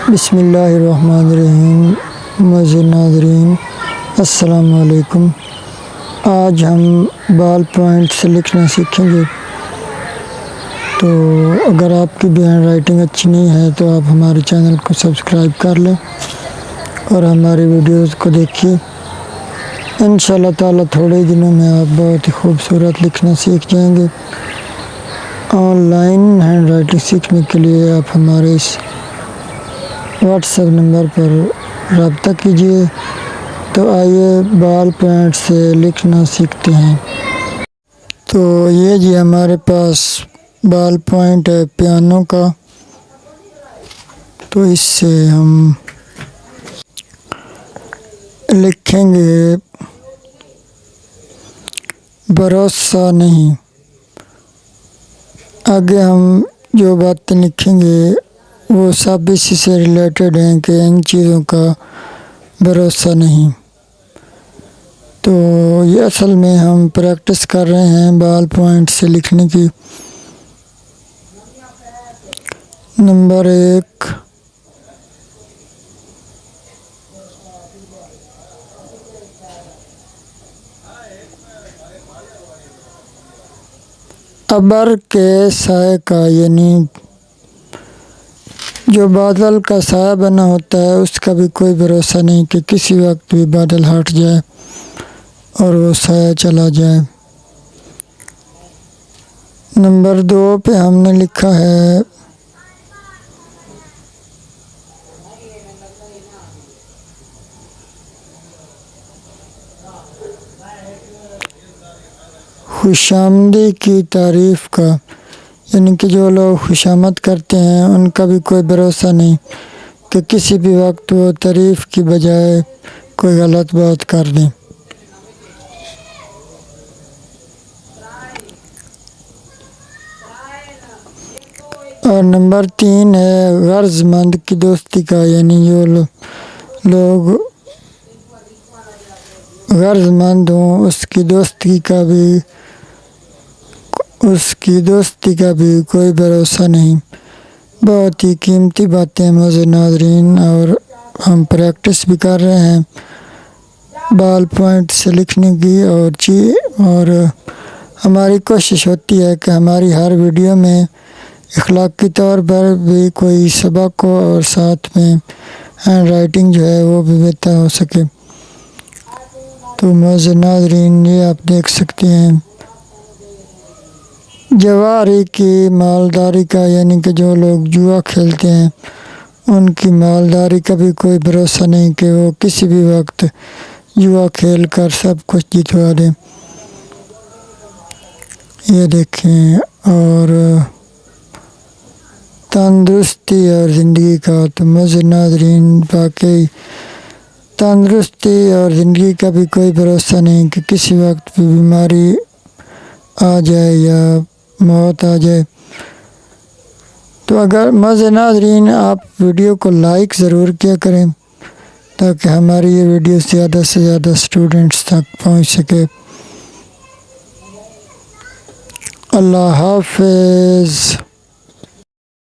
بسم اللہ الرحمن الرحیم۔ معزز ناظرین السلام علیکم۔ آج ہم بال پوائنٹ سے لکھنا سیکھیں گے۔ تو اگر آپ کی بھی ہینڈ رائٹنگ اچھی نہیں ہے تو آپ ہمارے چینل کو سبسکرائب کر لیں اور ہماری ویڈیوز کو دیکھیے۔ انشاءاللہ تعالی تھوڑے دنوں میں آپ بہت ہی خوبصورت لکھنا سیکھ جائیں گے۔ آن لائن ہینڈ رائٹنگ سیکھنے کے لیے آپ ہمارے اس واٹس ایپ نمبر پر رابطہ کیجیے۔ تو آئیے بال پوائنٹ سے لکھنا سیکھتے ہیں۔ تو یہ جی ہمارے پاس بال پوائنٹ ہے پیانو کا، تو اس سے ہم لکھیں گے بھروسہ نہیں۔ آگے ہم جو باتیں لکھیں گے وہ سب اسی سے ریلیٹڈ ہیں کہ ان چیزوں کا بھروسہ نہیں۔ تو یہ اصل میں ہم پریکٹس کر رہے ہیں بال پوائنٹ سے لکھنے کی۔ نمبر 1، ابر کے سائے کا، یعنی جو بادل کا سایہ بنا ہوتا ہے اس کا بھی کوئی بھروسہ نہیں کہ کسی وقت بھی بادل ہٹ جائے اور وہ سایہ چلا جائے۔ نمبر 2 پہ ہم نے لکھا ہے خوشامدی کی تعریف کا، یعنی کہ جو لوگ خوشامد کرتے ہیں ان کا بھی کوئی بھروسہ نہیں کہ کسی بھی وقت وہ تعریف کی بجائے کوئی غلط بات کر دیں۔ اور نمبر 3 ہے غرض مند کی دوستی کا، یعنی جو لوگ غرض مند ہوں اس کی دوستی کا بھی کوئی بھروسہ نہیں۔ بہت ہی قیمتی باتیں معزز ناظرین، اور ہم پریکٹس بھی کر رہے ہیں بال پوائنٹ سے لکھنے کی، اور ہماری کوشش ہوتی ہے کہ ہماری ہر ویڈیو میں اخلاقی طور پر بھی کوئی سبق ہو اور ساتھ میں ہینڈ رائٹنگ جو ہے وہ بھی بہتر ہو سکے۔ تو معزز ناظرین یہ آپ دیکھ سکتے ہیں جواری کی مالداری کا، یعنی کہ جو لوگ جوا کھیلتے ہیں ان کی مالداری کا بھی کوئی بھروسہ نہیں کہ وہ کسی بھی وقت جوا کھیل کر سب کچھ جتوا دیں۔ یہ دیکھیں۔ اور تندرستی اور زندگی کا، تو معزز ناظرین واقعی تندرستی اور زندگی کا بھی کوئی بھروسہ نہیں کہ کسی وقت بھی بیماری آ جائے یا موت آ جائے۔ تو اگر معزز ناظرین آپ ویڈیو کو لائک ضرور کیا کریں تاکہ ہماری یہ ویڈیو زیادہ سے زیادہ اسٹوڈنٹس تک پہنچ سکے۔ اللہ حافظ۔